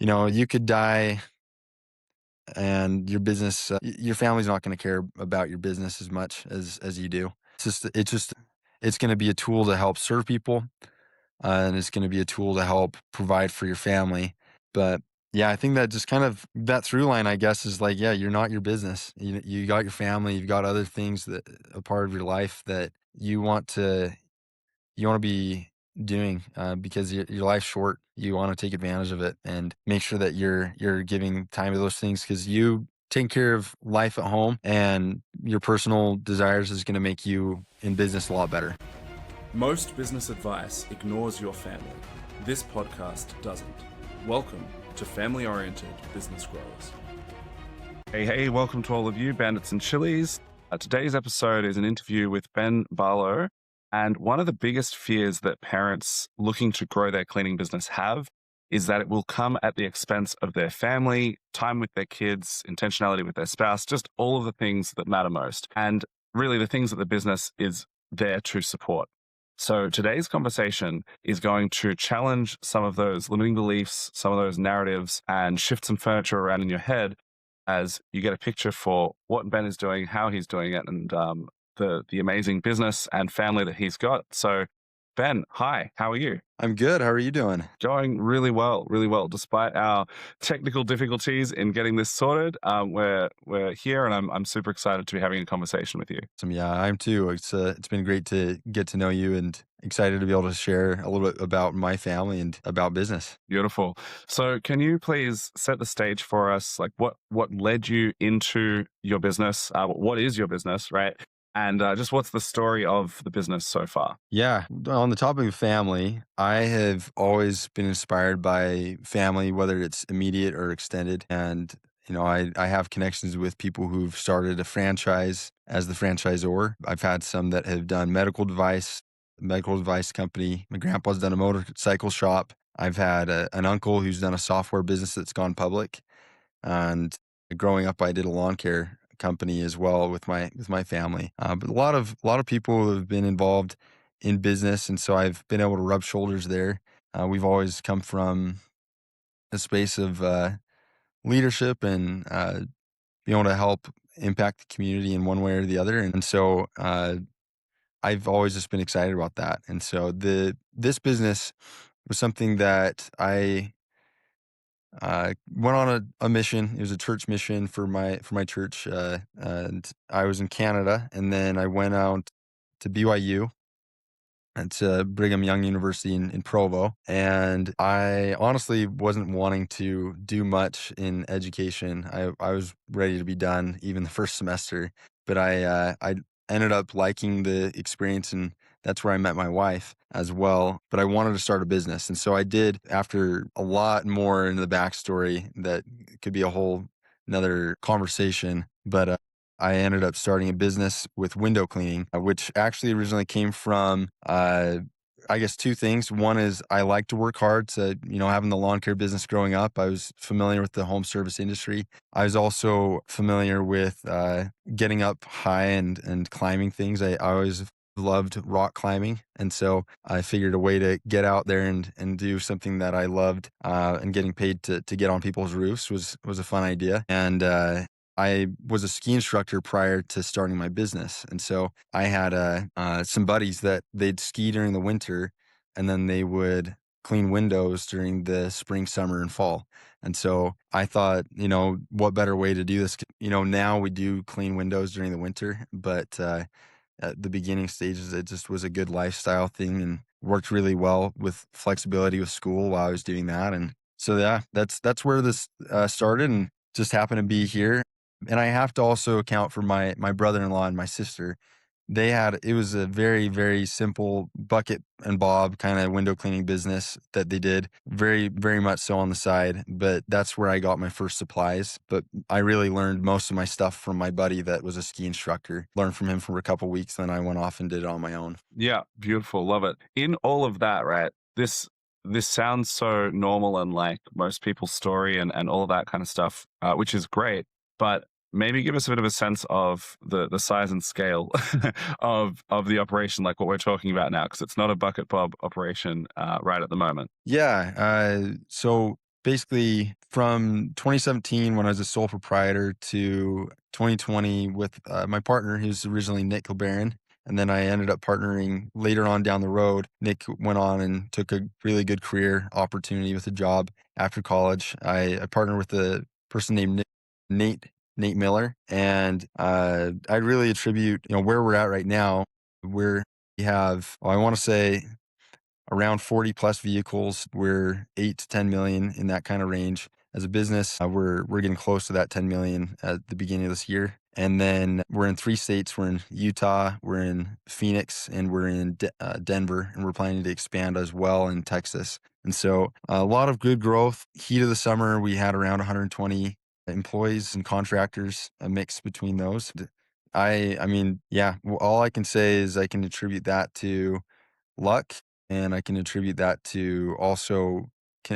you could die and your business, your family's not going to care about your business as much as you do. It's going to be a tool to help serve people, and it's going to be a tool to help provide for your family. But yeah, I think that just kind of that through line, I guess, is like, yeah, you're not your business. You got your family, you've got other things that a part of your life that you want to be doing, because your life's short. You want to take advantage of it and make sure that you're giving time to those things, because you taking care of life at home and your personal desires is going to make you in business a lot better. Most business advice ignores your family. This podcast doesn't. Welcome to Family-Oriented Business Growers. Hey, welcome to all of you, Bandits and Chilies. Today's episode is an interview with Ben Barlow. And one of the biggest fears that parents looking to grow their cleaning business have is that it will come at the expense of their family, time with their kids, intentionality with their spouse, just all of the things that matter most. And really the things that the business is there to support. So today's conversation is going to challenge some of those limiting beliefs, some of those narratives, and shift some furniture around in your head as you get a picture for what Ben is doing, how he's doing it, and the amazing business and family that he's got. So Ben, hi, how are you? I'm good. How are you doing? Going really well. Despite our technical difficulties in getting this sorted, we're here, and I'm super excited to be having a conversation with you. Yeah, I'm too. It's been great to get to know you and excited to be able to share a little bit about my family and about business. Beautiful. So can you please set the stage for us? Like what led you into your business? What is your business, right? And just what's the story of the business so far? Yeah. On the topic of family, I have always been inspired by family, whether it's immediate or extended. And, I have connections with people who've started a franchise as the franchisor. I've had some that have done medical device company. My grandpa's done a motorcycle shop. I've had an uncle who's done a software business that's gone public. And growing up, I did a lawn care company as well with my family. But a lot of people have been involved in business, and so I've been able to rub shoulders there. We've always come from a space of leadership and being able to help impact the community in one way or the other, and so I've always just been excited about that. And so this business was something that I went on a mission. It was a church mission for my church, and I was in Canada, and then I went out to BYU and to Brigham Young University in Provo, and I honestly wasn't wanting to do much in education. I was ready to be done even the first semester, but I ended up liking the experience, and that's where I met my wife as well. But I wanted to start a business. And so I did, after a lot more into the backstory that could be a whole another conversation. But I ended up starting a business with window cleaning, which actually originally came from, I guess, two things. One is I like to work hard. So, having the lawn care business growing up, I was familiar with the home service industry. I was also familiar with getting up high and climbing things. I always loved rock climbing. And so I figured a way to get out there and do something that I loved, and getting paid to get on people's roofs was a fun idea. And I was a ski instructor prior to starting my business. And so I had some buddies that they'd ski during the winter, and then they would clean windows during the spring, summer, and fall. And so I thought, what better way to do this? Now we do clean windows during the winter, but at the beginning stages, it just was a good lifestyle thing and worked really well with flexibility with school while I was doing that. And so, yeah, that's where this started, and just happened to be here. And I have to also account for my brother-in-law and my sister. It was a very, very simple bucket and bob kind of window cleaning business that they did, very, very much so on the side. But that's where I got my first supplies. But I really learned most of my stuff from my buddy that was a ski instructor. Learned from him for a couple of weeks, then I went off and did it on my own. Yeah, beautiful. Love it. In all of that, right? This sounds so normal and like most people's story and all of that kind of stuff, which is great. But maybe give us a bit of a sense of the size and scale of the operation, like what we're talking about now, because it's not a bucket bob operation right at the moment. Yeah. So basically from 2017 when I was a sole proprietor to 2020 with my partner, who's originally Nick Kilbarron. And then I ended up partnering later on down the road. Nick went on and took a really good career opportunity with a job after college. I partnered with a person named Nate Nate Miller, and I really attribute where we're at right now. We have, I want to say, around 40 plus vehicles. We're 8 to 10 million in that kind of range. As a business, we're getting close to that 10 million at the beginning of this year. And then we're in 3 states. We're in Utah, we're in Phoenix, and we're in Denver. And we're planning to expand as well in Texas. And so a lot of good growth. Heat of the summer, we had around 120 employees and contractors, a mix between those. I mean, yeah, all I can say is I can attribute that to luck, and I can attribute that to also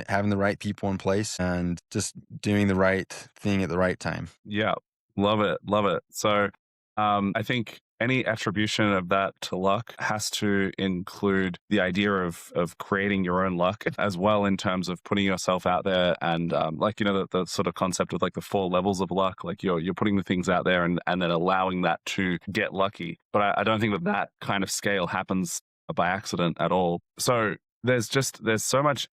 having the right people in place and just doing the right thing at the right time. Yeah, love it, love it. So, I think any attribution of that to luck has to include the idea of creating your own luck as well, in terms of putting yourself out there and like the sort of concept of like the 4 levels of luck. Like you're putting the things out there and then allowing that to get lucky. But I don't think that kind of scale happens by accident at all. So there's so much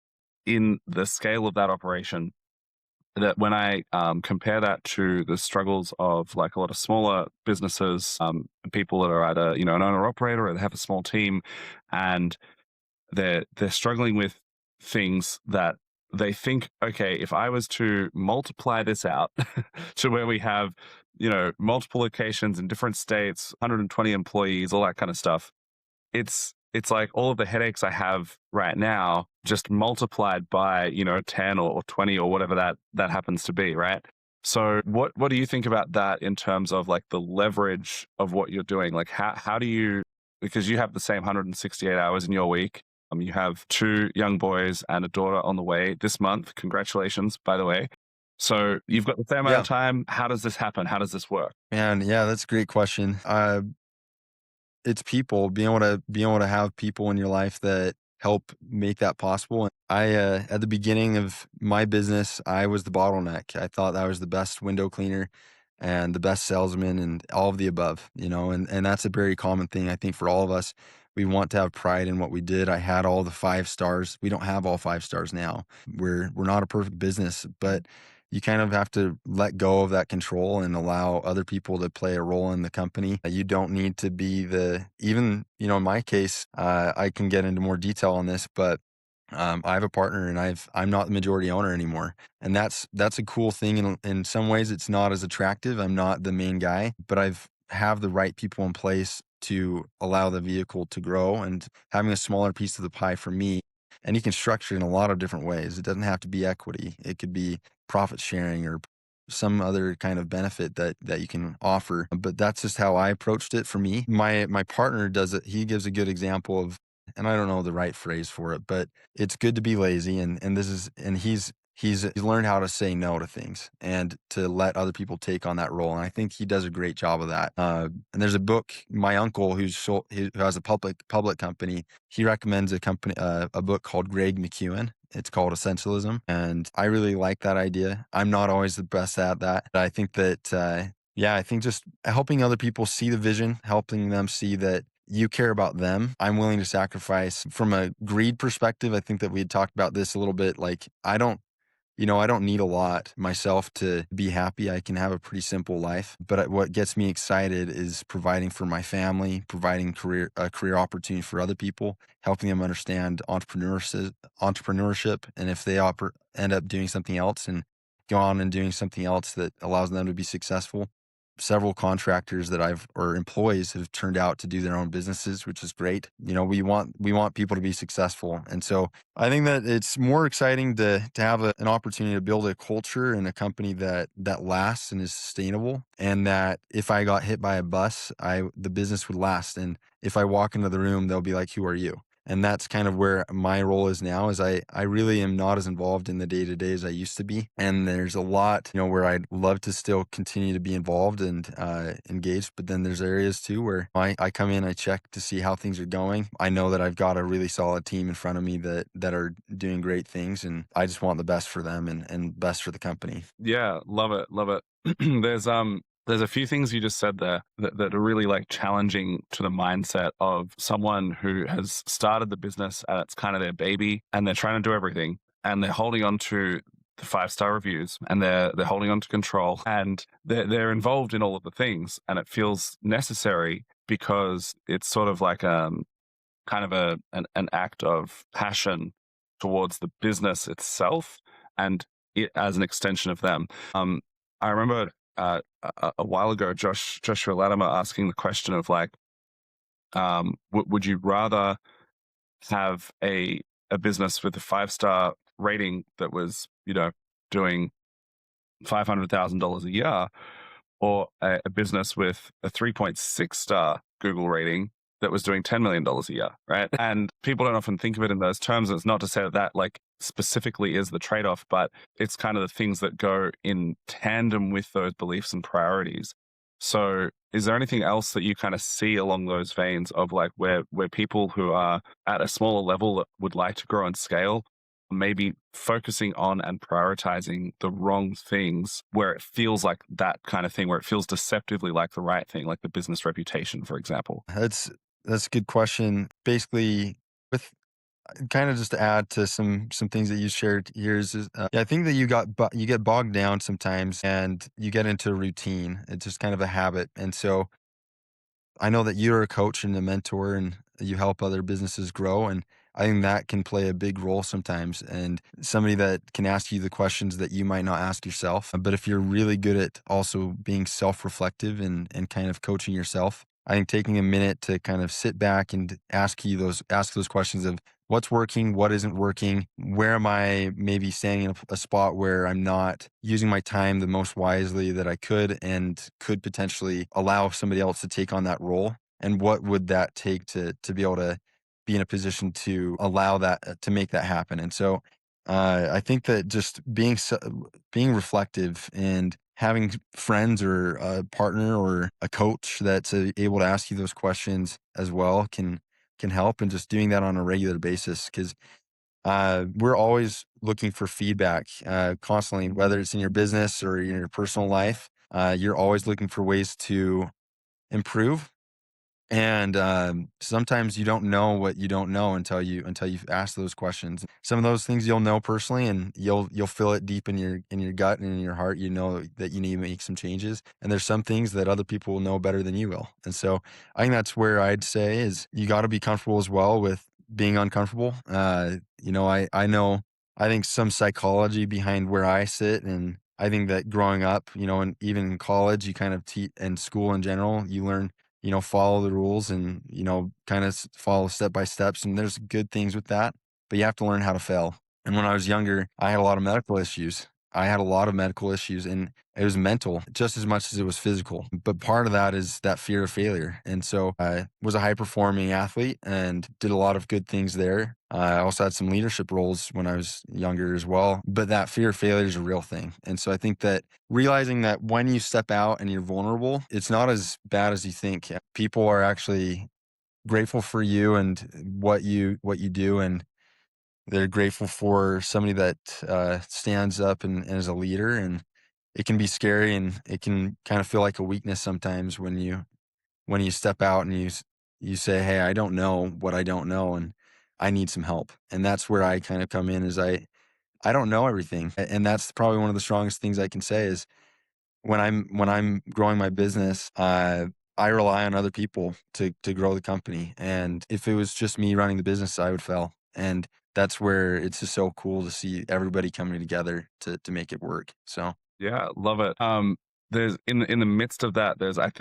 in the scale of that operation that when I compare that to the struggles of like a lot of smaller businesses, people that are either an owner operator or they have a small team, and they're struggling with things that they think, okay, if I was to multiply this out to where we have multiple locations in different states, 120 employees, all that kind of stuff, it's like all of the headaches I have right now just multiplied by 10 or 20 or whatever that happens to be, right? So what do you think about that in terms of like the leverage of what you're doing? Like how do you, because you have the same 168 hours in your week, you have 2 young boys and a daughter on the way this month. Congratulations, by the way. So you've got the same amount of Yeah, time. How does this happen? How does this work? man. Yeah, that's a great question. It's people, being able to have people in your life that help make that possible. And I at the beginning of my business, I was the bottleneck. I thought I was the best window cleaner and the best salesman and all of the above, and that's a very common thing I think for all of us. We want to have pride in what we did. I had all the 5 stars. We don't have all 5 stars now. We're not a perfect business, but you kind of have to let go of that control and allow other people to play a role in the company. You don't need to be even, in my case, I can get into more detail on this, but I have a partner and I'm not the majority owner anymore. And that's a cool thing. In some ways it's not as attractive. I'm not the main guy, but have the right people in place to allow the vehicle to grow, and having a smaller piece of the pie for me. And you can structure it in a lot of different ways. It doesn't have to be equity. It could be profit sharing or some other kind of benefit that you can offer. But that's just how I approached it for me. My partner does it. He gives a good example of, and I don't know the right phrase for it, but it's good to be lazy. And he's learned how to say no to things and to let other people take on that role. And I think he does a great job of that. And there's a book, my uncle who has a public company, he recommends a book called Greg McEwen. It's called Essentialism. And I really like that idea. I'm not always the best at that. But I think that, yeah, I think just helping other people see the vision, helping them see that you care about them. I'm willing to sacrifice from a greed perspective. I think that we had talked about this a little bit. Like, I don't need a lot myself to be happy. I can have a pretty simple life. But what gets me excited is providing for my family, providing a career opportunity for other people, helping them understand entrepreneurship, and if they end up doing something else and go on and doing something else that allows them to be successful. Several contractors or employees have turned out to do their own businesses, which is great. We want people to be successful. And so I think that it's more exciting to have an opportunity to build a culture and a company that lasts and is sustainable. And that if I got hit by a bus, the business would last. And if I walk into the room, they'll be like, "Who are you?" And that's kind of where my role is now is I really am not as involved in the day to day as I used to be. And there's a lot, where I'd love to still continue to be involved and engaged. But then there's areas too where I come in, I check to see how things are going. I know that I've got a really solid team in front of me that are doing great things. And I just want the best for them and best for the company. Yeah, love it, love it. There's a few things you just said there that are really like challenging to the mindset of someone who has started the business and it's kind of their baby and they're trying to do everything and they're holding on to the 5-star reviews and they're holding on to control and they're involved in all of the things and it feels necessary because it's sort of like kind of an act of passion towards the business itself and it as an extension of them. I remember a while ago, Joshua Latimer asking the question of like, would you rather have a business with a 5-star rating that was doing $500,000 a year, or a business with a 3.6-star Google rating that was doing $10 million a year, right? And people don't often think of it in those terms. It's not to say that like specifically is the trade-off, but it's kind of the things that go in tandem with those beliefs and priorities. So is there anything else that you kind of see along those veins of like where people who are at a smaller level that would like to grow and scale maybe focusing on and prioritizing the wrong things where it feels like that kind of thing, where it feels deceptively like the right thing, like the business reputation, for example? That's a good question. Basically, with kind of just to add to some things that you shared here is yeah, I think that you get bogged down sometimes and you get into a routine. It's just kind of a habit. And so I know that you're a coach and a mentor and you help other businesses grow. And I think that can play a big role sometimes. And somebody that can ask you the questions that you might not ask yourself. But if you're really good at also being self reflective and kind of coaching yourself, I think taking a minute to kind of sit back and ask those questions of what's working, what isn't working, where am I maybe standing in a spot where I'm not using my time the most wisely that I could and could potentially allow somebody else to take on that role. And what would that take to be able to be in a position to allow that to make that happen? And so I think that just being reflective and having friends or a partner or a coach that's able to ask you those questions as well can help, and just doing that on a regular basis because we're always looking for feedback constantly, whether it's in your business or in your personal life. You're always looking for ways to improve. And sometimes you don't know what you don't know until you've asked those questions. Some of those things you'll know personally, and you'll feel it deep in your gut and in your heart. You know that you need to make some changes. And there's some things that other people will know better than you will. And so I think that's where I'd say is you got to be comfortable as well with being uncomfortable. I know I think some psychology behind where I sit, and I think that growing up, and even in college, you kind of and school in general, you learn follow the rules and, kind of follow step by steps. And there's good things with that, but you have to learn how to fail. And when I was younger, I had a lot of medical issues. I had a lot of medical issues and it was mental just as much as it was physical. But part of that is that fear of failure. And so I was a high performing athlete and did a lot of good things there. I also had some leadership roles when I was younger as well. But that fear of failure is a real thing. And so I think that realizing that when you step out and you're vulnerable, it's not as bad as you think. People are actually grateful for you and what you do, and they're grateful for somebody that stands up and is a leader. And it can be scary and it can kind of feel like a weakness sometimes when you step out and you say, "Hey, I don't know what I don't know, and I need some help." And that's where I kind of come in. Is I don't know everything, and that's probably one of the strongest things I can say is when I'm growing my business, I rely on other people to grow the company. And if it was just me running the business, I would fail. And that's where it's just so cool to see everybody coming together to make it work. So Yeah, love it. There's in the midst of that,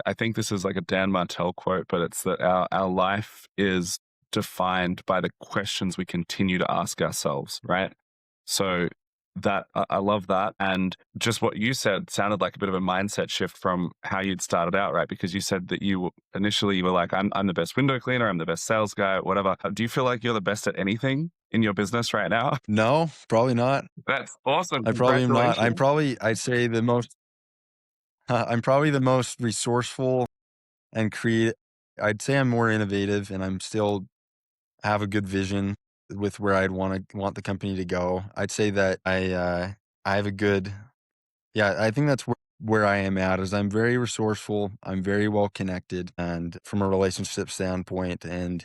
I think this is like a Dan Martell quote, but it's that our life is defined by the questions we continue to ask ourselves, right? So That I love that. And just what you said sounded like a bit of a mindset shift from how you'd started out, right? Because you said that initially you were like, I'm the best window cleaner, I'm the best sales guy, whatever. Do you feel like you're the best at anything in your business right now? No, probably not. That's awesome. I probably am not. Congratulations. I'd say the most, I'm probably the most resourceful and creative. I'd say I'm more innovative and I'm still have a good vision with where I'd want the company to go. I'd say that I have a good yeah, I think that's where I am at is I'm very resourceful. I'm very well connected and from a relationship standpoint. And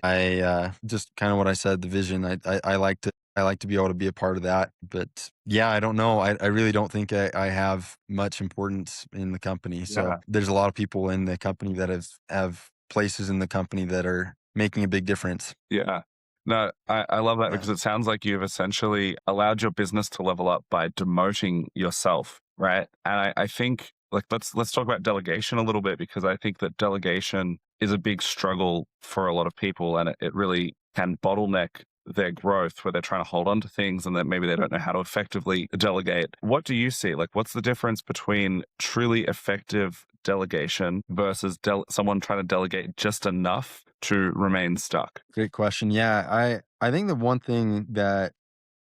just kind of what I said, the vision, I like to be able to be a part of that. But yeah, I don't know. I really don't think I have much importance in the company. So Yeah. there's a lot of people in the company that have places in the company that are making a big difference. Yeah. No, I love that Yeah. because it sounds like you've essentially allowed your business to level up by demoting yourself, right? And I think like let's talk about delegation a little bit because I think that delegation is a big struggle for a lot of people and it really can bottleneck their growth where they're trying to hold on to things and that maybe they don't know how to effectively delegate. What do you see? Like what's the difference between truly effective delegation versus someone trying to delegate just enough to remain stuck? Great question. Yeah, I think the one thing that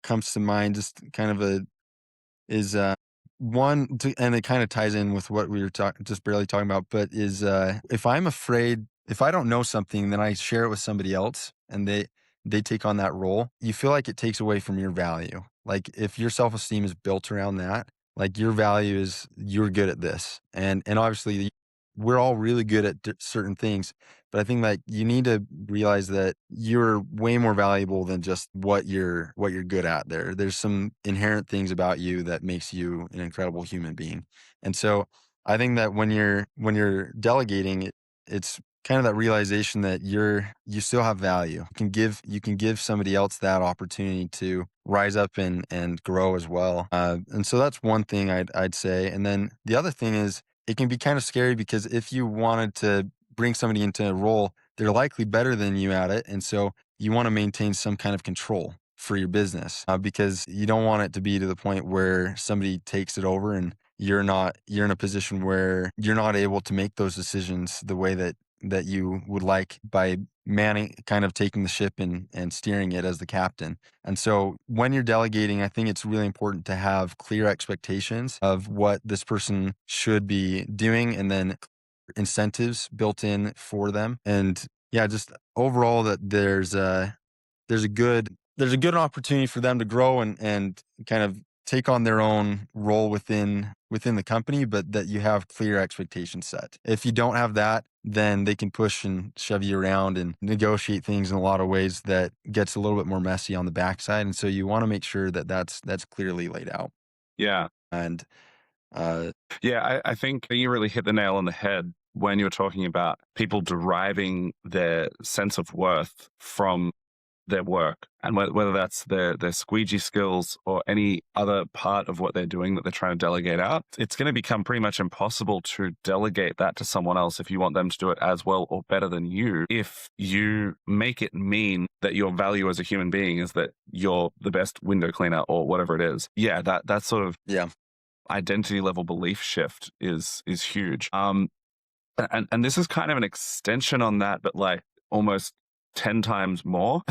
comes to mind, just kind of a is and it kind of ties in with what we were talking, just barely talking about, but is if I'm afraid, if I don't know something, then I share it with somebody else, and they take on that role. You feel like it takes away from your value. Like if your self esteem is built around that, like your value is you're good at this, and obviously we're all really good at certain things, but I think like you need to realize that you're way more valuable than just what you're good at there. There's some inherent things about you that makes you an incredible human being. And so I think that when you're delegating it, it's kind of that realization that you still have value. You can give somebody else that opportunity to rise up and grow as well. And so that's one thing I'd say. And then the other thing is it can be kind of scary because if you wanted to bring somebody into a role, they're likely better than you at it. And so you want to maintain some kind of control for your business because you don't want it to be to the point where somebody takes it over and you're in a position where you're not able to make those decisions the way that you would like by manning kind of taking the ship and steering it as the captain. And so when you're delegating, I think it's really important to have clear expectations of what this person should be doing and then incentives built in for them. And yeah, just overall that there's a good opportunity for them to grow and kind of take on their own role within the company, but that you have clear expectations set. If you don't have that, then they can push and shove you around and negotiate things in a lot of ways that gets a little bit more messy on the backside. And so you want to make sure that that's clearly laid out. Yeah. And uh, Yeah, I think you really hit the nail on the head when you were talking about people deriving their sense of worth from their work and whether that's their squeegee skills or any other part of what they're doing that they're trying to delegate out, it's going to become pretty much impossible to delegate that to someone else if you want them to do it as well or better than you. If you make it mean that your value as a human being is that you're the best window cleaner or whatever it is. Yeah, that sort of yeah, identity level belief shift is huge. And this is kind of an extension on that, but like almost 10 times more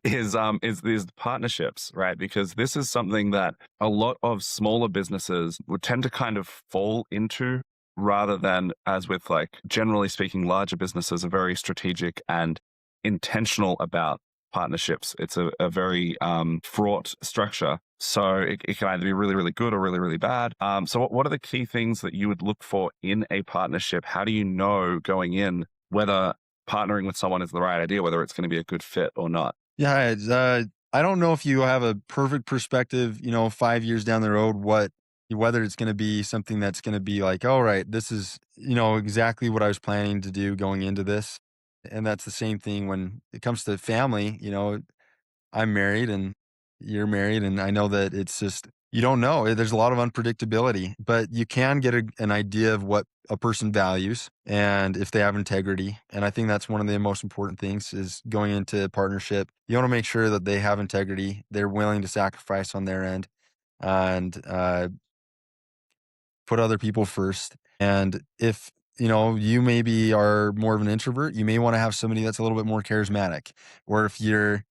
is these partnerships, right? Because this is something that a lot of smaller businesses would tend to kind of fall into rather than, as with like generally speaking, larger businesses are very strategic and intentional about partnerships. It's a very fraught structure. So it can either be really, really good or really, really bad. So what are the key things that you would look for in a partnership? How do you know going in whether partnering with someone is the right idea, whether it's going to be a good fit or not? yeah. I don't know if you have a perfect perspective, 5 years down the road, whether it's going to be something that's going to be like, all right, this is, exactly what I was planning to do going into this. And that's the same thing when it comes to family. I'm married and you're married, and I know that it's just you don't know. There's a lot of unpredictability, but you can get an idea of what a person values and if they have integrity. And I think that's one of the most important things is going into a partnership. You want to make sure that they have integrity. They're willing to sacrifice on their end. and put other people first. And if you maybe are more of an introvert, you may want to have somebody that's a little bit more charismatic. Or if you're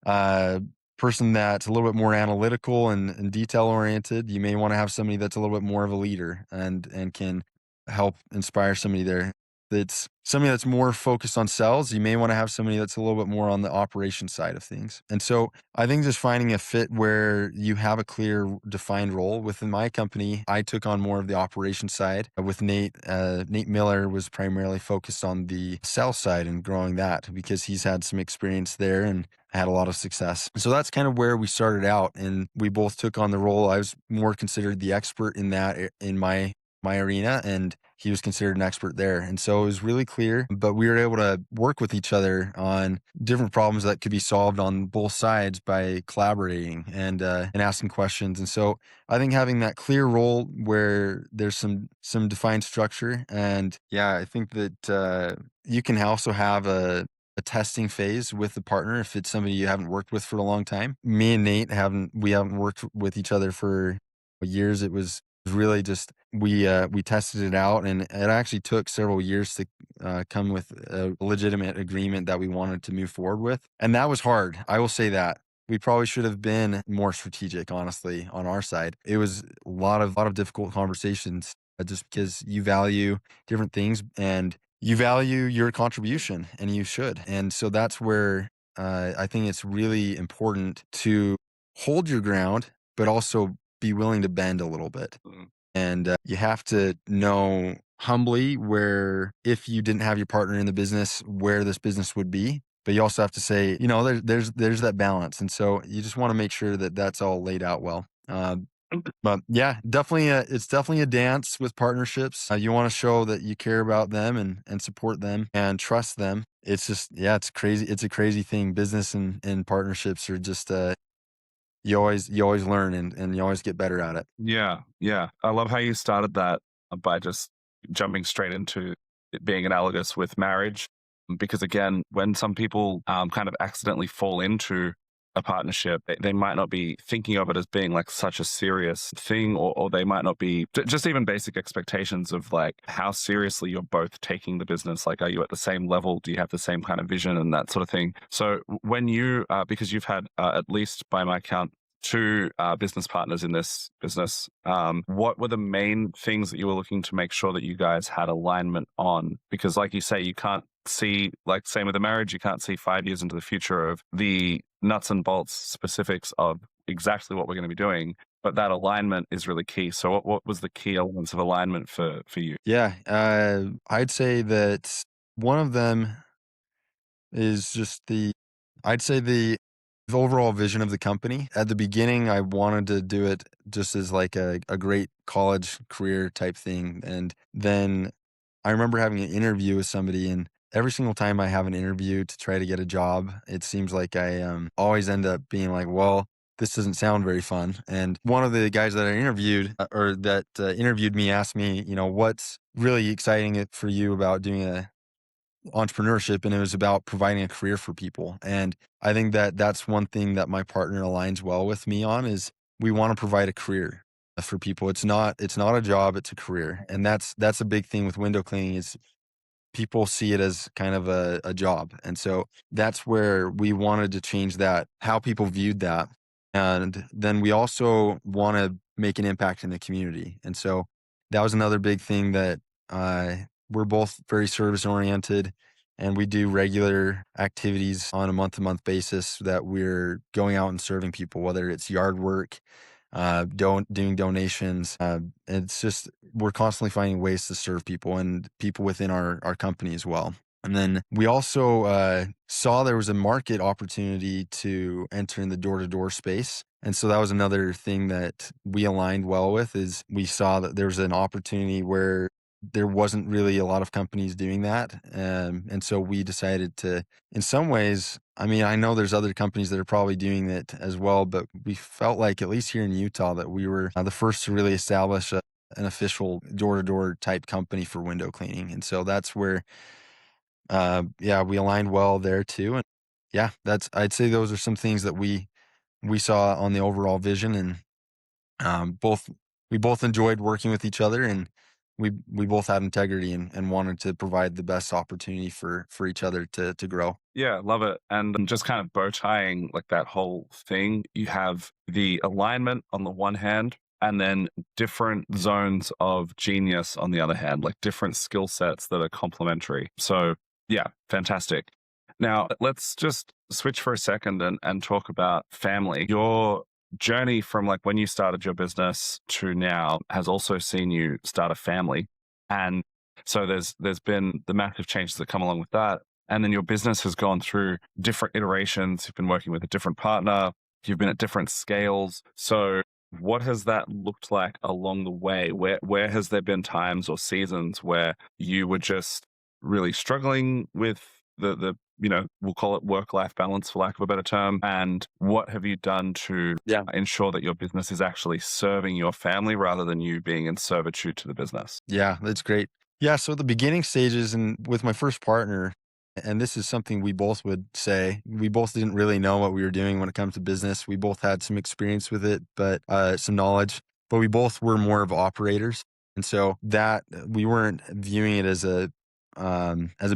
a person that's a little bit more analytical and detail oriented, you may want to have somebody that's a little bit more of a leader and can help inspire somebody there. That's somebody that's more focused on sales. You may want to have somebody that's a little bit more on the operation side of things. And so I think just finding a fit where you have a clear defined role. Within my company, I took on more of the operation side. With Nate, Nate Miller was primarily focused on the sales side and growing that because he's had some experience there and had a lot of success. So that's kind of where we started out, and we both took on the role. I was more considered the expert in that in my arena, and he was considered an expert there. And so it was really clear, but we were able to work with each other on different problems that could be solved on both sides by collaborating and asking questions. And so I think having that clear role where there's some defined structure, and yeah, I think that you can also have a testing phase with the partner if it's somebody you haven't worked with for a long time. Me and Nate haven't worked with each other for years. It was really just we tested it out, and it actually took several years to come with a legitimate agreement that we wanted to move forward with, and that was hard. I will say that. We probably should have been more strategic, honestly, on our side. It was a lot of difficult conversations just because you value different things and you value your contribution, and you should. And so that's where I think it's really important to hold your ground, but also be willing to bend a little bit. And you have to know humbly where, if you didn't have your partner in the business, where this business would be. But you also have to say, there's that balance. And so you just want to make sure that that's all laid out well. But yeah, definitely, it's definitely a dance with partnerships. You want to show that you care about them and support them and trust them. It's just, yeah, it's crazy. It's a crazy thing. Business and partnerships are just, you always learn and you always get better at it. Yeah, yeah. I love how you started that by just jumping straight into it being analogous with marriage. Because again, when some people kind of accidentally fall into a partnership, they might not be thinking of it as being like such a serious thing, or they might not be just even basic expectations of like how seriously you're both taking the business. Like, are you at the same level? Do you have the same kind of vision and that sort of thing? So when you, because you've had at least by my count, two business partners in this business, what were the main things that you were looking to make sure that you guys had alignment on? Because like you say, you can't see, like same with the marriage, you can't see 5 years into the future of the nuts and bolts specifics of exactly what we're going to be doing, but that alignment is really key. So what was the key elements of alignment for you? Yeah, I'd say that one of them is just I'd say the overall vision of the company. At the beginning, I wanted to do it just as like a great college career type thing. And then I remember having an interview with somebody, and every single time I have an interview to try to get a job, it seems like I always end up being like, well, this doesn't sound very fun. And one of the guys that I interviewed or that interviewed me asked me, what's really exciting for you about doing a entrepreneurship, and it was about providing a career for people. And I think that that's one thing that my partner aligns well with me on is we want to provide a career for people. It's not a job, it's a career. And that's a big thing with window cleaning is people see it as kind of a job. And so that's where we wanted to change that, how people viewed that. And then we also want to make an impact in the community. And so that was another big thing that we're both very service oriented, and we do regular activities on a month-to-month basis that we're going out and serving people, whether it's yard work, doing donations. It's just, we're constantly finding ways to serve people and people within our company as well. And then we also saw there was a market opportunity to enter in the door-to-door space. And so that was another thing that we aligned well with, is we saw that there was an opportunity where there wasn't really a lot of companies doing that. And so we decided to, in some ways, I mean, I know there's other companies that are probably doing it as well, but we felt like, at least here in Utah, that we were the first to really establish an official door-to-door type company for window cleaning. And so that's where, yeah, we aligned well there too. And yeah, I'd say those are some things that we saw on the overall vision. And Both we both enjoyed working with each other, and we both had integrity and wanted to provide the best opportunity for each other to grow. Yeah, love it. And just kind of bow tying like that whole thing, you have the alignment on the one hand, and then different zones of genius on the other hand, like different skill sets that are complementary. So, yeah, fantastic. Now, let's just switch for a second and talk about family. Your journey from like when you started your business to now has also seen you start a family. And so there's been the massive changes that come along with that, and then your business has gone through different iterations. You've been working with a different partner, you've been at different scales. So what has that looked like along the way? Where has there been times or seasons where you were just really struggling with the we'll call it work life balance for lack of a better term, and what have you done to Yeah. ensure that your business is actually serving your family rather than you being in servitude to the business? Yeah, that's great. Yeah, so the beginning stages and with my first partner, and this is something we both would say, we both didn't really know what we were doing when it comes to business. We both had some experience with it, but some knowledge, but we both were more of operators. And so that we weren't viewing it as a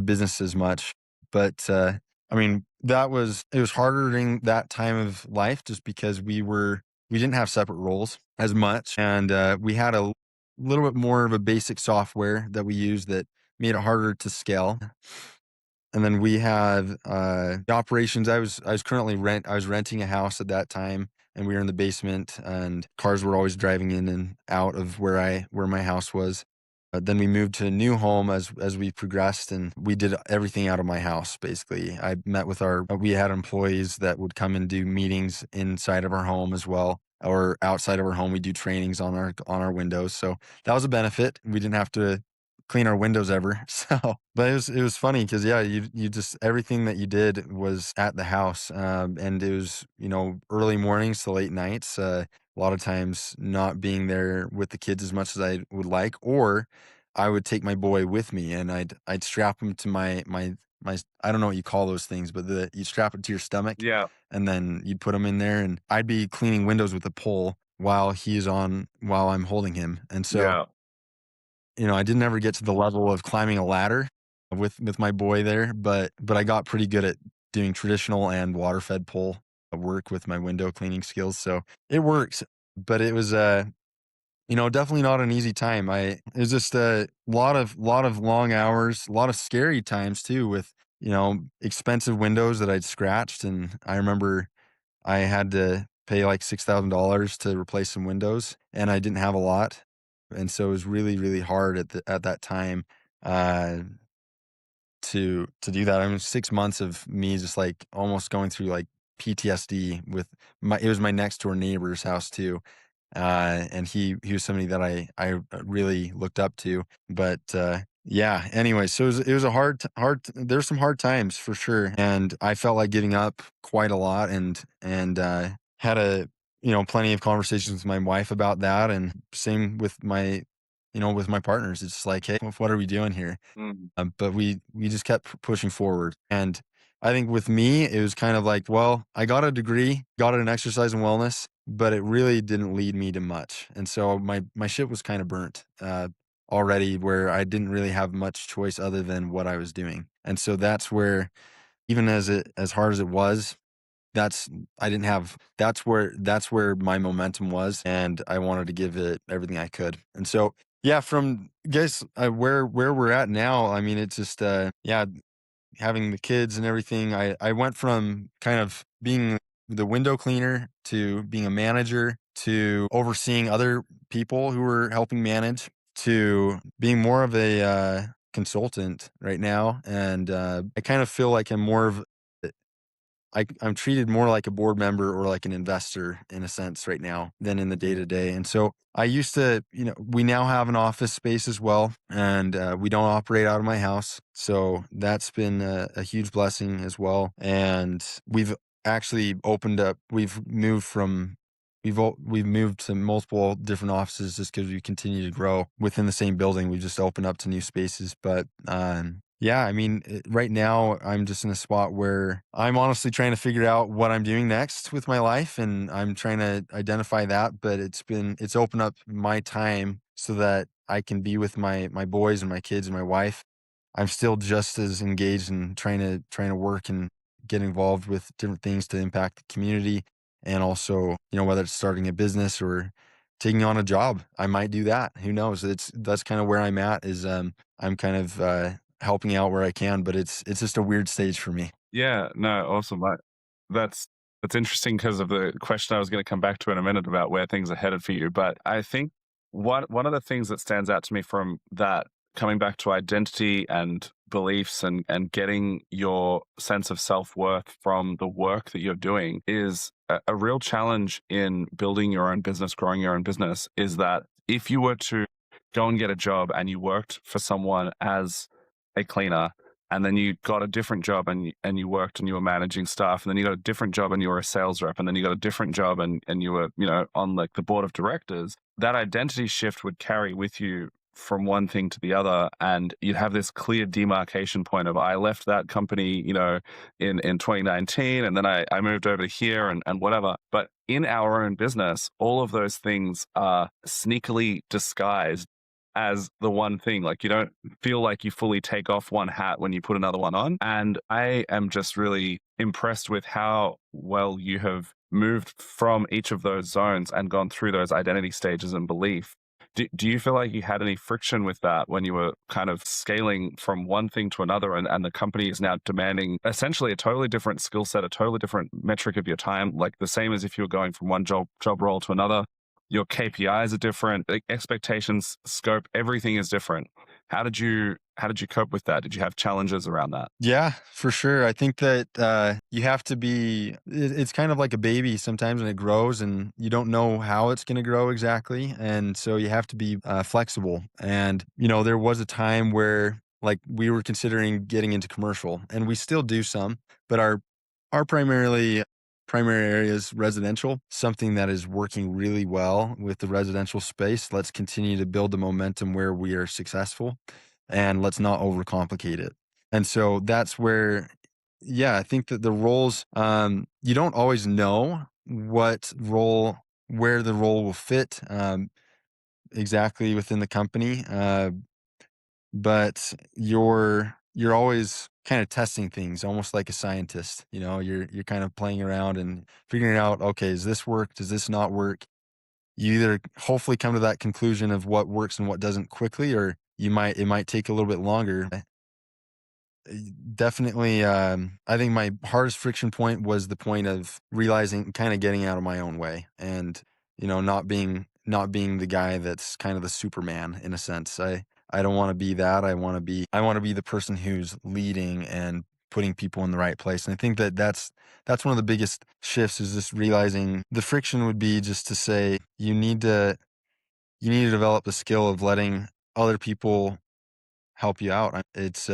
business as much. But I mean, it was harder during that time of life just because we didn't have separate roles as much, and we had a little bit more of a basic software that we use that made it harder to scale. And then we had the operations. I was renting a house at that time, and we were in the basement, and cars were always driving in and out of where my house was. Then we moved to a new home as we progressed, and we did everything out of my house. Basically, I met with we had employees that would come and do meetings inside of our home as well, or outside of our home. We do trainings on our windows, so that was a benefit. We didn't have to clean our windows ever. So, but it was funny because yeah, you just everything that you did was at the house, and it was early mornings to late nights. A lot of times not being there with the kids as much as I would like, or I would take my boy with me and I'd strap him to my I don't know what you call those things, but you strap it to your stomach Yeah, and then you'd put him in there, and I'd be cleaning windows with a pole while I'm holding him. And so yeah, I didn't ever get to the level of climbing a ladder with my boy there, but I got pretty good at doing traditional and water fed pole work with my window cleaning skills. So it works, but it was definitely not an easy time. It was just a lot of long hours, a lot of scary times too with expensive windows that I'd scratched, and I remember I had to pay like $6,000 to replace some windows, and I didn't have a lot, and so it was really, really hard at that time, uh, to do that. I mean, 6 months of me just, like, almost going through, like, PTSD with it was my next door neighbor's house too, and he was somebody that I really looked up to, but, yeah, anyway, so it was a there's some hard times for sure, and I felt like giving up quite a lot, and had plenty of conversations with my wife about that, and same with with my partners. It's just like, "Hey, what are we doing here?" mm, But we just kept pushing forward, and I think with me, it was kind of like, well, I got a degree, got it in exercise and wellness, but it really didn't lead me to much, and so my ship was kind of burnt already, where I didn't really have much choice other than what I was doing, and so that's where, even as hard as it was, that's I didn't have that's where my momentum was, and I wanted to give it everything I could. And so, yeah, from guys where we're at now, I mean, it's just yeah, having the kids and everything. I went from kind of being the window cleaner to being a manager to overseeing other people who were helping manage to being more of a consultant right now, and I kind of feel like I'm more of I'm treated more like a board member or like an investor in a sense right now than in the day to day. And so I used to, we now have an office space as well, and we don't operate out of my house. So that's been a huge blessing as well. And we've actually opened up, we've moved to multiple different offices just because we continue to grow within the same building. We just opened up to new spaces, but Yeah, I mean, right now I'm just in a spot where I'm honestly trying to figure out what I'm doing next with my life, and I'm trying to identify that, but it's opened up my time so that I can be with my boys and my kids and my wife. I'm still just as engaged in trying to work and get involved with different things to impact the community, and also, whether it's starting a business or taking on a job, I might do that. Who knows? That's kind of where I'm at. Is I'm kind of helping out where I can, but it's just a weird stage for me. Yeah, no, awesome. That's that's interesting because of the question I was going to come back to in a minute about where things are headed for you. But I think one of the things that stands out to me from that, coming back to identity and beliefs and getting your sense of self-worth from the work that you're doing, is a real challenge in building your own business, growing your own business, is that if you were to go and get a job and you worked for someone as a cleaner, and then you got a different job and you worked and you were managing staff, and then you got a different job and you were a sales rep, and then you got a different job and you were, on like the board of directors, that identity shift would carry with you from one thing to the other, and you'd have this clear demarcation point of, I left that company, in 2019, and then I moved over to here and whatever. But in our own business, all of those things are sneakily disguised as the one thing. Like, you don't feel like you fully take off one hat when you put another one on. And I am just really impressed with how well you have moved from each of those zones and gone through those identity stages and belief. Do you feel like you had any friction with that when you were kind of scaling from one thing to another, and the company is now demanding essentially a totally different skill set, a totally different metric of your time, like the same as if you were going from one job role to another? Your KPIs are different, like expectations, scope, everything is different. How did you cope with that? Did you have challenges around that? Yeah, for sure. I think that you have to it's kind of like a baby sometimes when it grows and you don't know how it's going to grow exactly. And so you have to be flexible. And, there was a time where like we were considering getting into commercial, and we still do some, but our primary area is residential, something that is working really well with the residential space. Let's continue to build the momentum where we are successful, and let's not overcomplicate it. And so that's where, yeah, I think that the roles, you don't always know where the role will fit exactly within the company, but you're always kind of testing things, almost like a scientist. You're kind of playing around and figuring out, okay, does this work? Does this not work? You either hopefully come to that conclusion of what works and what doesn't quickly, or it might take a little bit longer. Definitely, I think my hardest friction point was the point of realizing, kind of getting out of my own way, and not being the guy that's kind of the Superman in a sense. I don't want to be that. I want to be the person who's leading and putting people in the right place. And I think that that's one of the biggest shifts, is just realizing the friction would be just to say you need to develop the skill of letting other people help you out. It's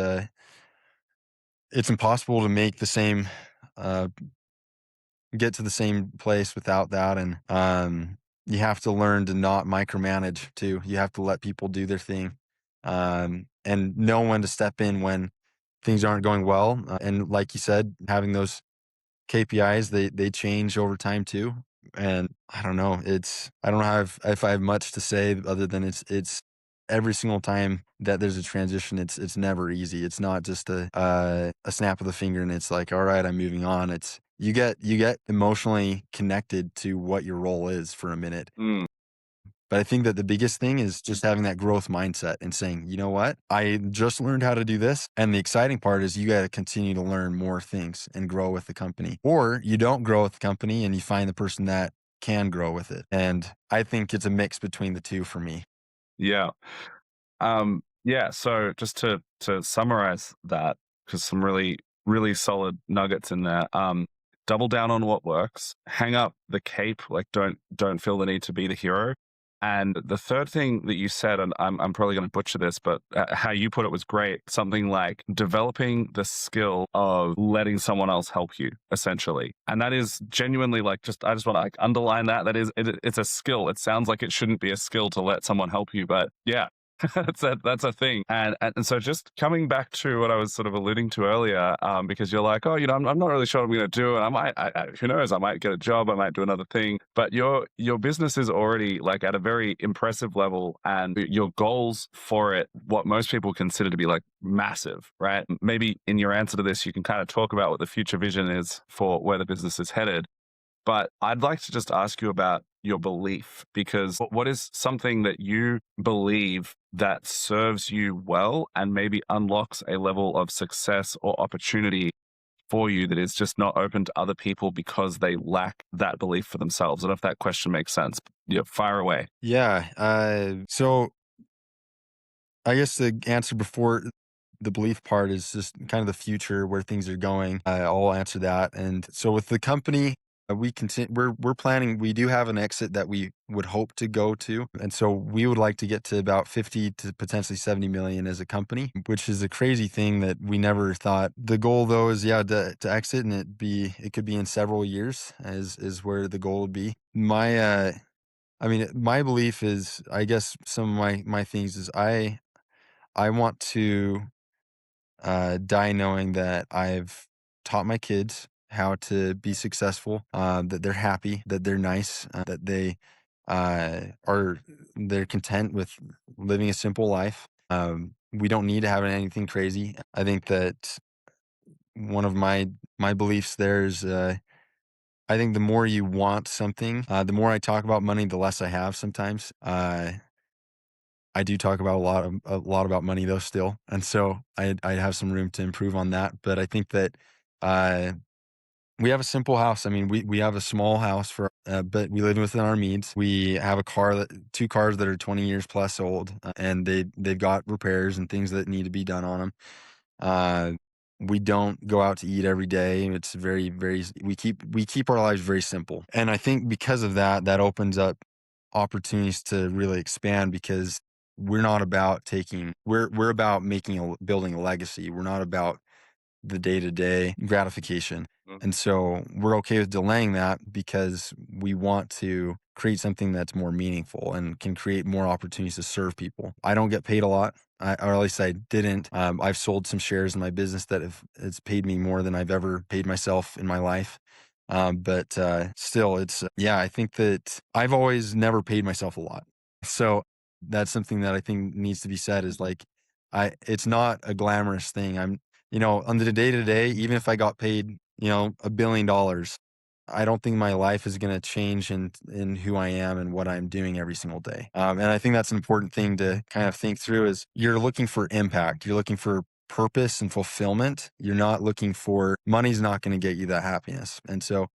impossible to make the same uh, get to the same place without that, and you have to learn to not micromanage too. You have to let people do their thing, and know when to step in when things aren't going well. And like you said, having those KPIs, they change over time too. And I don't know, I don't know if I have much to say other than it's every single time that there's a transition, it's never easy. It's not just a snap of the finger and it's like, all right, I'm moving on. It's you get emotionally connected to what your role is for a minute. Mm, But I think that the biggest thing is just having that growth mindset and saying, you know what? I just learned how to do this. And the exciting part is you got to continue to learn more things and grow with the company. Or you don't grow with the company and you find the person that can grow with it. And I think it's a mix between the two for me. yeah. Yeah, so just to summarize that, because some really, really solid nuggets in there. Double down on what works, hang up the cape, like don't feel the need to be the hero. And the third thing that you said, and I'm probably going to butcher this, but how you put it was great. Something like developing the skill of letting someone else help you, essentially. And that is genuinely, like, I just want to like underline that. That is, it's a skill. It sounds like it shouldn't be a skill to let someone help you, but yeah, That's a thing. And so just coming back to what I was sort of alluding to earlier, because you're like, oh, I'm not really sure what I'm going to do, and who knows, I might get a job, I might do another thing. But your business is already like at a very impressive level, and your goals for it, what most people consider to be like massive, right? Maybe in your answer to this, you can kind of talk about what the future vision is for where the business is headed. But I'd like to just ask you about your belief, because what is something that you believe that serves you well and maybe unlocks a level of success or opportunity for you that is just not open to other people because they lack that belief for themselves? I don't know if that question makes sense. Yeah, fire away. Yeah. So I guess the answer before the belief part is just kind of the future where things are going. I'll answer that. And so with the company, we continue. We're planning. We do have an exit that we would hope to go to, and so we would like to get to about 50 to potentially 70 million as a company, which is a crazy thing that we never thought. The goal though is to exit, and it could be in several years is where the goal would be. I mean, my belief is, I guess some of my things is I want to die knowing that I've taught my kids how to be successful, that they're happy, that they're nice, that are they're content with living a simple life. We don't need to have anything crazy. I think that one of my beliefs there is, I think the more you want something, the more I talk about money, the less I have sometimes. I do talk about a lot about money though still, and so I have some room to improve on that. But I think that uh, we have a simple house. I mean, we have a small house but we live within our means. We have two cars that are 20 years plus old, and they've got repairs and things that need to be done on them. Uh, we don't go out to eat every day. It's very we keep our lives very simple. And I think because of that, that opens up opportunities to really expand, because we're not about we're about building a legacy. We're not about the day-to-day gratification. Mm. And so we're okay with delaying that because we want to create something that's more meaningful and can create more opportunities to serve people. I don't get paid a lot, or at least I didn't. I've sold some shares in my business that it's paid me more than I've ever paid myself in my life. But still, yeah, I think that I've always never paid myself a lot. So that's something that I think needs to be said is like, it's not a glamorous thing. On the day to day, even if I got paid, $1 billion, I don't think my life is going to change in who I am and what I'm doing every single day. And I think that's an important thing to kind of think through is you're looking for impact. You're looking for purpose and fulfillment. You're not looking for money's not going to get you that happiness. And so,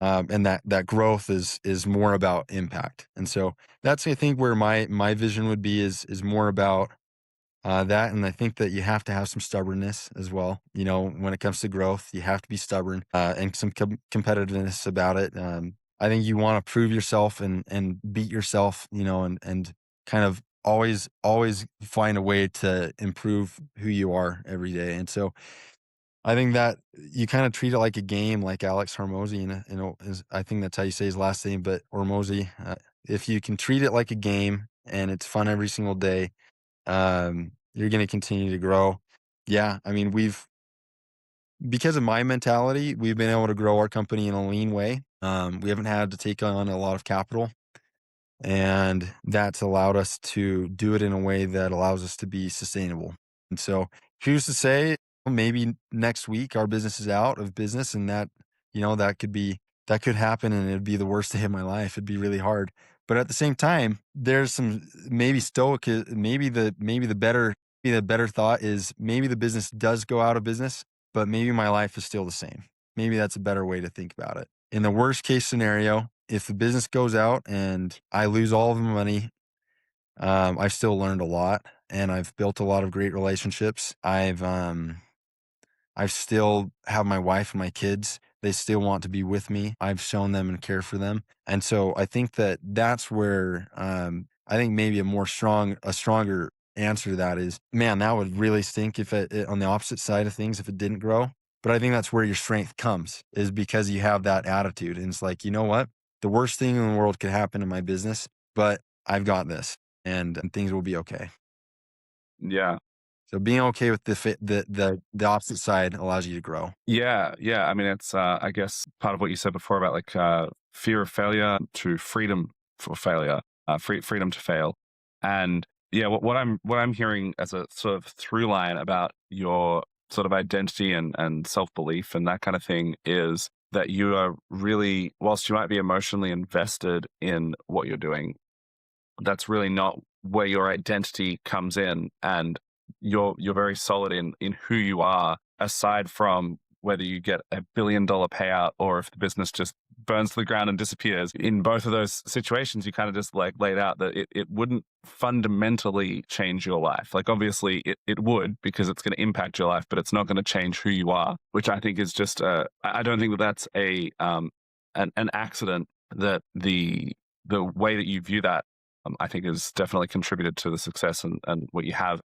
and that growth is more about impact. And so that's, I think, where my vision would be is more about that. And I think that you have to have some stubbornness as well. When it comes to growth, you have to be stubborn, and some competitiveness about it. I think you want to prove yourself and beat yourself, and kind of always find a way to improve who you are every day. And so I think that you kind of treat it like a game, like Alex Hormozy, I think that's how you say his last name, but Hormozy. If you can treat it like a game and it's fun every single day, you're going to continue to grow. Yeah. I mean, because of my mentality, we've been able to grow our company in a lean way. We haven't had to take on a lot of capital, and that's allowed us to do it in a way that allows us to be sustainable. And so, who's to say, maybe next week our business is out of business, and that could happen, and it'd be the worst day of my life. It'd be really hard. But at the same time, there's some maybe stoic, maybe the better thought is maybe the business does go out of business, but maybe my life is still the same. Maybe that's a better way to think about it. In the worst case scenario, if the business goes out and I lose all of the money, I've still learned a lot, and I've built a lot of great relationships. I still have my wife and my kids. They still want to be with me. I've shown them and care for them. And so I think that that's where, I think maybe a stronger answer to that is, man, that would really stink if on the opposite side of things, if it didn't grow. But I think that's where your strength comes, is because you have that attitude. And it's like, you know what? The worst thing in the world could happen in my business, but I've got this, and things will be okay. Yeah. So being okay with the opposite side allows you to grow. Yeah, yeah. I mean, it's I guess part of what you said before about like fear of failure to freedom for failure, freedom to fail, and yeah, what I'm hearing as a sort of through line about your sort of identity and self belief and that kind of thing is that you are really, whilst you might be emotionally invested in what you're doing, that's really not where your identity comes in, and you're very solid in who you are, aside from whether you get $1 billion payout or if the business just burns to the ground and disappears. In both of those situations, you kind of just like laid out that it wouldn't fundamentally change your life. Like obviously it would, because it's going to impact your life, but it's not going to change who you are, which I think is just I don't think that that's an accident, that the way that you view that, I think has definitely contributed to the success and what you have.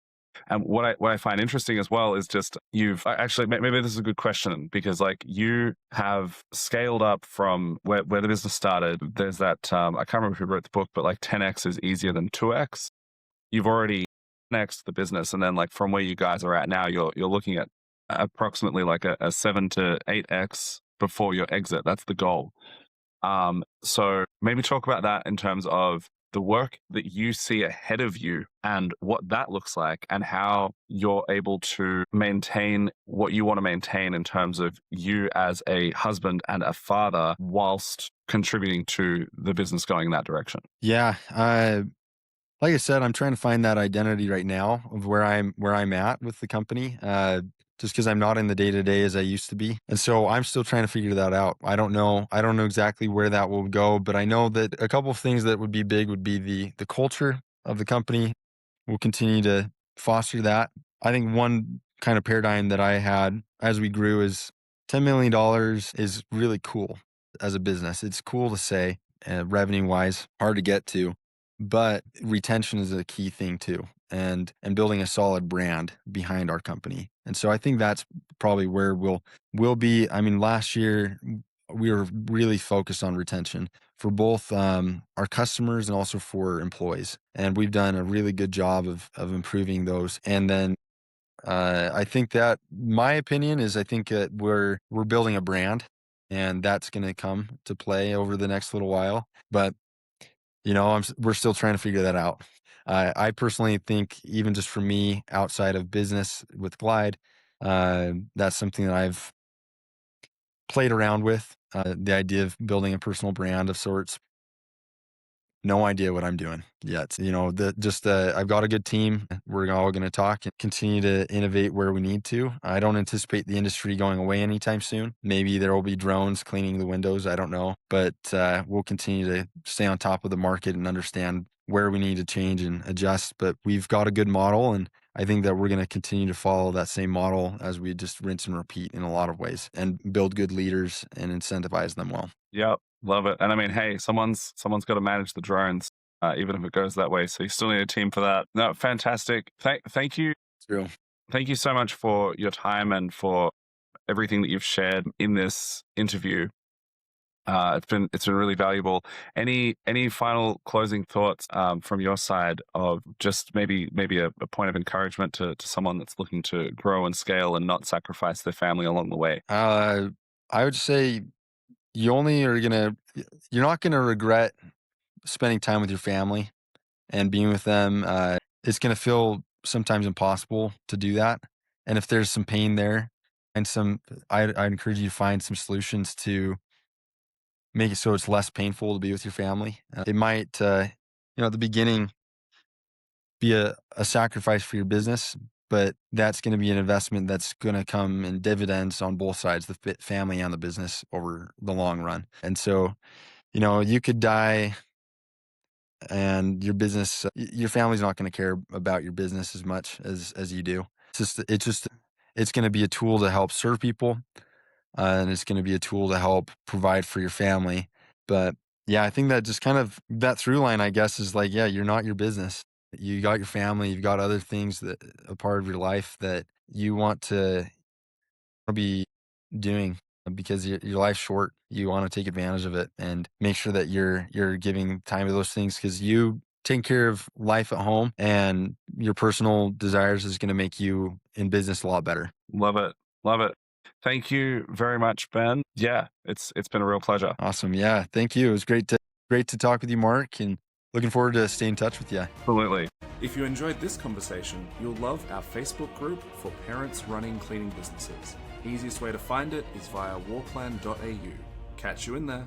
And what I find interesting as well is just actually, maybe this is a good question, because like you have scaled up from where the business started. There's that I can't remember who wrote the book, but like 10x is easier than 2x. You've already next the business, and then like from where you guys are at now, you're looking at approximately like a 7 to 8x before your exit. That's the goal. So maybe talk about that in terms of the work that you see ahead of you and what that looks like, and how you're able to maintain what you want to maintain in terms of you as a husband and a father whilst contributing to the business going in that direction. Yeah, like I said, I'm trying to find that identity right now of where I'm at with the company. Just because I'm not in the day to day as I used to be, and so I'm still trying to figure that out. I don't know exactly where that will go, but I know that a couple of things that would be big would be the culture of the company. We'll continue to foster that. I think one kind of paradigm that I had as we grew is $10 million is really cool as a business. It's cool to say, revenue wise, hard to get to, but retention is a key thing too, and building a solid brand behind our company. And so I think that's probably where we'll be. I mean, last year we were really focused on retention for both our customers and also for employees, and we've done a really good job of improving those. And then I think that my opinion is I think that we're building a brand, and that's going to come to play over the next little while. But we're still trying to figure that out. I personally think, even just for me outside of business with Glide, that's something that I've played around with. The idea of building a personal brand of sorts. No idea what I'm doing yet. I've got a good team. We're all going to talk and continue to innovate where we need to. I don't anticipate the industry going away anytime soon. Maybe there will be drones cleaning the windows. I don't know, but we'll continue to stay on top of the market and understand where we need to change and adjust. But we've got a good model, and I think that we're going to continue to follow that same model as we just rinse and repeat in a lot of ways, and build good leaders and incentivize them well. Yep, love it. And I mean, hey, someone's got to manage the drones, even if it goes that way. So you still need a team for that. No, fantastic. Thank you. True. Thank you so much for your time and for everything that you've shared in this interview. It's been really valuable. Any final closing thoughts from your side, of just maybe a point of encouragement to someone that's looking to grow and scale and not sacrifice their family along the way? I would say you only are gonna you're not gonna regret spending time with your family and being with them. It's gonna feel sometimes impossible to do that, and if there's some pain there, and I encourage you to find some solutions to make it so it's less painful to be with your family. It might, at the beginning, be a sacrifice for your business, but that's going to be an investment that's going to come in dividends on both sides, the family and the business, over the long run. And so, you could die, and your family's not going to care about your business as much as you do. It's going to be a tool to help serve people, and it's going to be a tool to help provide for your family. But yeah, I think that just kind of that through line, I guess, is like, yeah, you're not your business. You got your family, you've got other things that a part of your life that you want to be doing, because your life's short. You want to take advantage of it and make sure that you're giving time to those things, because taking care of life at home and your personal desires is going to make you in business a lot better. Love it. Love it. Thank you very much, Ben. Yeah, it's been a real pleasure. Awesome. Yeah. Thank you. It was great to talk with you, Mark, and looking forward to staying in touch with you. Absolutely. If you enjoyed this conversation, you'll love our Facebook group for parents running cleaning businesses. Easiest way to find it is via walkland.au. Catch you in there.